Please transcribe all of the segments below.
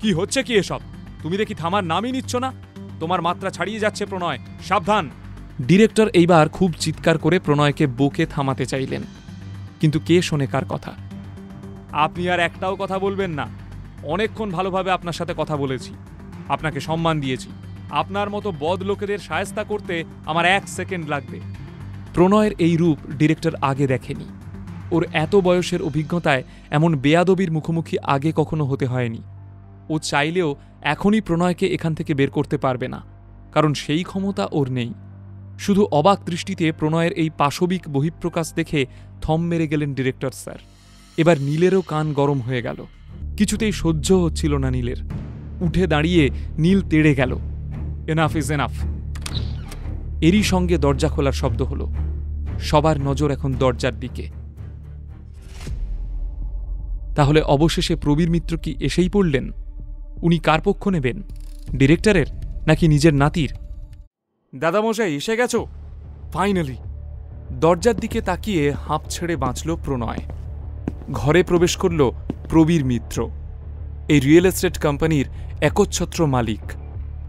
কি হচ্ছে কি এসব? তুমি দেখি থামার নামই নিচ্ছ না। তোমার মাত্রা ছাড়িয়ে যাচ্ছে প্রণয়, সাবধান। ডিরেক্টর এইবার খুব চিৎকার করে প্রণয়কে বকে থামাতে চাইলেন, কিন্তু কে শোনে কার কথা? আপনি আর একটাও কথা বলবেন না। অনেকক্ষণ ভালোভাবে আপনার সাথে কথা বলেছি, আপনাকে সম্মান দিয়েছি। আপনার মতো বদ লোকেদের শায়েস্তা করতে আমার 1 সেকেন্ড লাগবে। প্রণয়ের এই রূপ ডিরেক্টর আগে দেখেনি। ওর এত বয়সের অভিজ্ঞতায় এমন বেয়াদবির মুখোমুখি আগে কখনো হতে হয়নি। ও চাইলেও এখনই প্রণয়কে এখান থেকে বের করতে পারবে না, কারণ সেই ক্ষমতা ওর নেই। শুধু অবাক দৃষ্টিতে প্রণয়ের এই পাশবিক বহিঃপ্রকাশ দেখে থম মেরে গেলেন ডিরেক্টর স্যার। এবার নীলেরও কান গরম হয়ে গেল। কিছুতেই সহ্য হচ্ছিল না নীলের। উঠে দাঁড়িয়ে নীল তেড়ে গেল। Enough is enough. এরই সঙ্গে দরজা খোলার শব্দ হলো। সবার নজর এখন দরজার দিকে। তাহলে অবশেষে প্রবীর মিত্র কি এসেই পড়লেন? উনি কার পক্ষ নেবেন, ডিরেক্টরের নাকি নিজের নাতির? দাদামশাই এসে গেছো ফাইনালি। দরজার দিকে তাকিয়ে হাঁপ ছেড়ে বাঁচল প্রণয়। ঘরে প্রবেশ করল প্রবীর মিত্র, এই রিয়েল এস্টেট কোম্পানির একচ্ছত্র মালিক।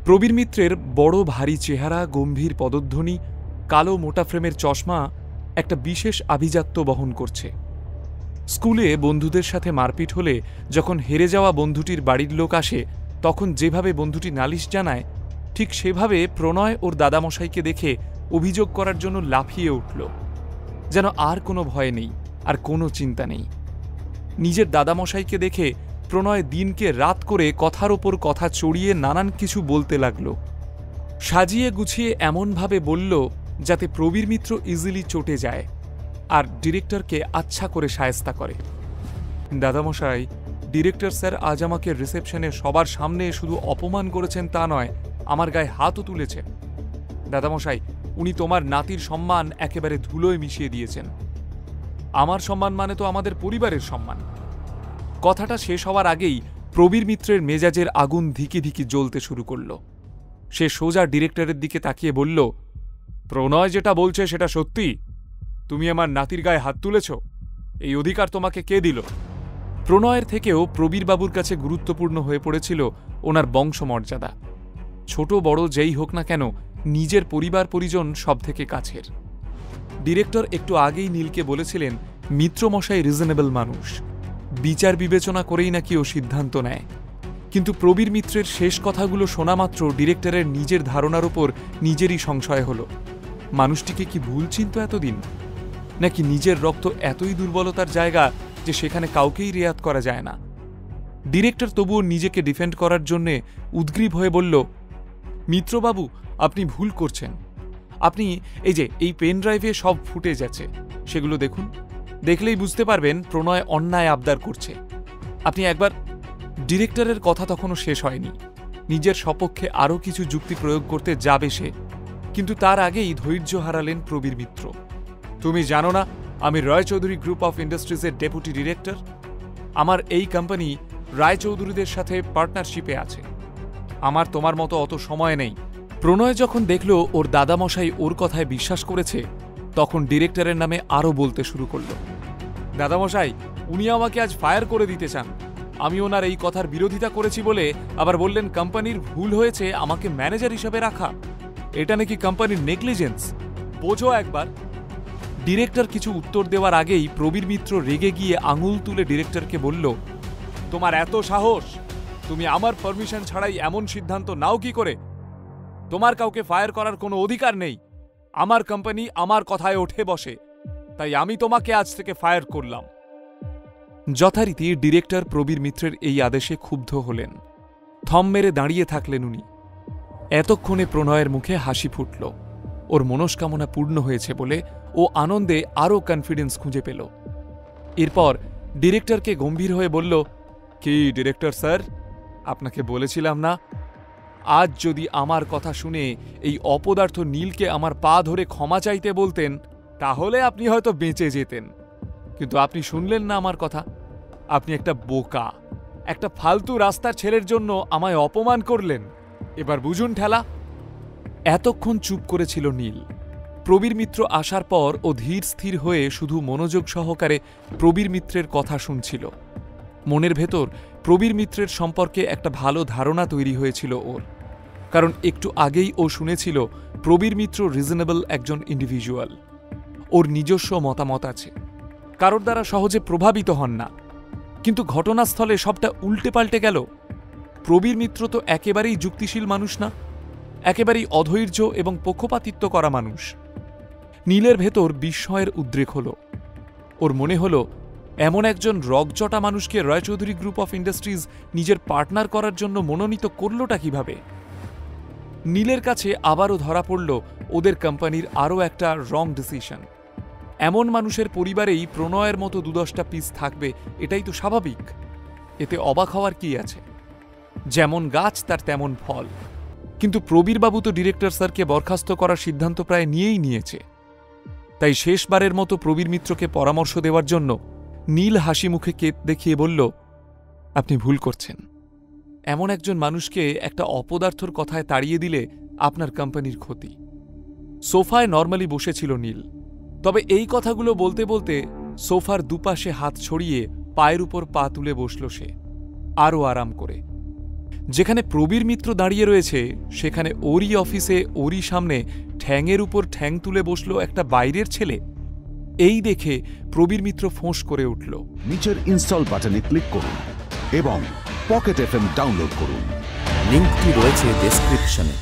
প্রবীর মিত্রের বড় ভারী চেহারা, গম্ভীর পদধ্বনি, কালো মোটা ফ্রেমের চশমা একটা বিশেষ আভিজাত্য বহন করছে। স্কুলে বন্ধুদের সাথে মারপিট হলে যখন হেরে যাওয়া বন্ধুটির বাড়ির লোক আসে, তখন যেভাবে বন্ধুটি নালিশ জানায়, ঠিক সেভাবে প্রণয় ওর দাদামশাইকে দেখে অভিযোগ করার জন্য লাফিয়ে উঠল। যেন আর কোনো ভয় নেই, আর কোনো চিন্তা নেই। নিজের দাদামশাইকে দেখে প্রণয় দিনকে রাত করে কথার ওপর কথা চড়িয়ে নানান কিছু বলতে লাগল। সাজিয়ে গুছিয়ে এমনভাবে বলল যাতে প্রবীর মিত্র ইজিলি চটে যায় আর ডিরেক্টরকে আচ্ছা করে শায়েস্তা করে। দাদামশাই, ডিরেক্টর স্যার আজ আমাকে রিসেপশনে সবার সামনে শুধু অপমান করেছেন তা নয়, আমার গায়ে হাতও তুলেছেন। দাদামশাই, উনি তোমার নাতির সম্মান একেবারে ধুলোয় মিশিয়ে দিয়েছেন। আমার সম্মান মানে তো আমাদের পরিবারের সম্মান। কথাটা শেষ হওয়ার আগেই প্রবীর মিত্রের মেজাজের আগুন ধিকি ধিকি জ্বলতে শুরু করল। সে সোজা ডিরেক্টরের দিকে তাকিয়ে বলল, প্রণয় যেটা বলছে সেটা সত্যি? তুমি আমার নাতির গায়ে হাত তুলেছ? এই অধিকার তোমাকে কে দিল? প্রণয়ের থেকেও প্রবীরবাবুর কাছে গুরুত্বপূর্ণ হয়ে পড়েছিল ওনার বংশমর্যাদা। ছোট বড় যেই হোক না কেন, নিজের পরিবার পরিজন সব থেকে কাছের। ডিরেক্টর একটু আগেই নীলকে বলেছিলেন মিত্রমশাই রিজনেবল মানুষ, বিচার বিবেচনা করেই নাকি ও সিদ্ধান্ত নেয়। কিন্তু প্রবীর মিত্রের শেষ কথাগুলো শোনা মাত্র ডিরেক্টরের নিজের ধারণার উপর নিজেরই সংশয় হল। মানুষটিকে কি ভুল চিনত এতদিন, নাকি নিজের রক্ত এতই দুর্বলতার জায়গা যে সেখানে কাউকেই রেয়াত করা যায় না? ডিরেক্টর তবুও নিজেকে ডিফেন্ড করার জন্যে উদ্গ্রীব হয়ে বলল, মিত্রবাবু, আপনি ভুল করছেন। আপনি এই পেন ড্রাইভে সব ফুটেজ আছে, সেগুলো দেখুন। দেখলেই বুঝতে পারবেন প্রণয় অন্যায় আবদার করছে। আপনি একবার... ডিরেক্টরের কথা তখনও শেষ হয়নি। নিজের সপক্ষে আরও কিছু যুক্তি প্রয়োগ করতে যাবে সে, কিন্তু তার আগেই ধৈর্য হারালেন প্রবীর মিত্র। তুমি জানো না আমি রায়চৌধুরী গ্রুপ অফ ইন্ডাস্ট্রিজের ডেপুটি ডিরেক্টর? আমার এই কোম্পানি রায়চৌধুরীদের সাথে পার্টনারশিপে আছে। আমার তোমার মতো অত সময় নেই। প্রণয় যখন দেখল ওর দাদামশাই ওর কথায় বিশ্বাস করেছে, তখন ডিরেক্টরের নামে আরও বলতে শুরু করল। দাদামশাই, উনি আমাকে আজ ফায়ার করে দিতে চান। আমি ওনার এই কথার বিরোধিতা করেছি বলে আবার বললেন কোম্পানির ভুল হয়েছে আমাকে ম্যানেজার হিসেবে রাখা। এটা নাকি কোম্পানির নেগলিজেন্স। বোঝো একবার। ডিরেক্টর কিছু উত্তর দেওয়ার আগেই প্রবীর মিত্র রেগে গিয়ে আঙুল তুলে ডিরেক্টরকে বলল, তোমার এত সাহস! তুমি আমার পারমিশন ছাড়াই এমন সিদ্ধান্ত নাও কি করে? তোমার কাউকে ফায়ার করার কোনো অধিকার নেই। আমার কোম্পানি আমার কথায় ওঠে বসে, তাই আমি তোমাকে আজ থেকে ফায়ার করলাম। যথারীতি ডিরেক্টর প্রবীর মিত্রের এই আদেশে ক্ষুব্ধ হলেন। থম মেরে দাঁড়িয়ে থাকলেন উনি। এতক্ষণে প্রণয়ের মুখে হাসি ফুটল। ওর মনস্কামনা পূর্ণ হয়েছে বলে ও আনন্দে আরও কনফিডেন্স খুঁজে পেল। এরপর ডিরেক্টরকে গম্ভীর হয়ে বলল, কি ডিরেক্টর স্যার, আপনাকে বলেছিলাম না, আজ যদি আমার কথা শুনে এই অপদার্থ নীলকে আমার পা ধরে ক্ষমা চাইতে বলতেন, তাহলে আপনি হয়তো বেঁচে যেতেন। কিন্তু আপনি শুনলেন না আমার কথা। আপনি একটা বোকা, একটা ফালতু রাস্তার ছেলের জন্য আমায় অপমান করলেন। এবার বুঝুন ঠেলা। এতক্ষণ চুপ করেছিল নীল। প্রবীর মিত্র আসার পর ও ধীর স্থির হয়ে শুধু মনোযোগ সহকারে প্রবীর মিত্রের কথা শুনছিল। মনের ভেতর প্রবীর মিত্রের সম্পর্কে একটা ভালো ধারণা তৈরি হয়েছিল ওর, কারণ একটু আগেই ও শুনেছিল প্রবীর মিত্র রিজনেবল একজন ইন্ডিভিজুয়াল। ওর নিজস্ব মতামত আছে, কারোর দ্বারা সহজে প্রভাবিত হন না। কিন্তু ঘটনাস্থলে সবটা উল্টে পাল্টে গেল। প্রবীর মিত্র তো একেবারেই যুক্তিশীল মানুষ না, একেবারেই অধৈর্য এবং পক্ষপাতিত্ব করা মানুষ। নীলের ভেতর বিস্ময়ের উদ্রেক হল। ওর মনে হল এমন একজন রগচটা মানুষকে রায়চৌধুরী গ্রুপ অফ ইন্ডাস্ট্রিজ নিজের পার্টনার করার জন্য মনোনীত করলটা কিভাবে। নীলের কাছে আবারও ধরা পড়ল ওদের কোম্পানির আরও একটা রং ডিসিশন। এমন মানুষের পরিবারেই প্রণয়ের মতো ২-১০টা পিস থাকবে, এটাই তো স্বাভাবিক। এতে অবাক হওয়ার কি আছে? যেমন গাছ তার তেমন ফল। কিন্তু প্রবীরবাবু তো ডিরেক্টর স্যারকে বরখাস্ত করার সিদ্ধান্ত প্রায় নিয়েই নিয়েছে। তাই শেষবারের মতো প্রবীর মিত্রকে পরামর্শ দেওয়ার জন্য নীল হাসি মুখে কেত দেখিয়ে বলল, আপনি ভুল করছেন। এমন একজন মানুষকে একটা অপদার্থর কথায় তাড়িয়ে দিলে আপনার কোম্পানির ক্ষতি। সোফায় নর্মালি বসেছিল নীল, তবে এই কথাগুলো বলতে বলতে সোফার দুপাশে হাত ছড়িয়ে পায়ের উপর পা তুলে বসল সে, আরও আরাম করে। যেখানে প্রবীর মিত্র দাঁড়িয়ে রয়েছে সেখানে ওরই অফিসে ওরই সামনে ঠ্যাংয়ের উপর ঠ্যাং তুলে বসল একটা বাইরের ছেলে। এই দেখে প্রবীর মিত্র ফোঁস করে উঠল। নিচের ইনস্টল বাটনে ক্লিক করুন এবং পকেট এফএম ডাউনলোড করুন। লিঙ্কটি রয়েছে ডেসক্রিপশনে।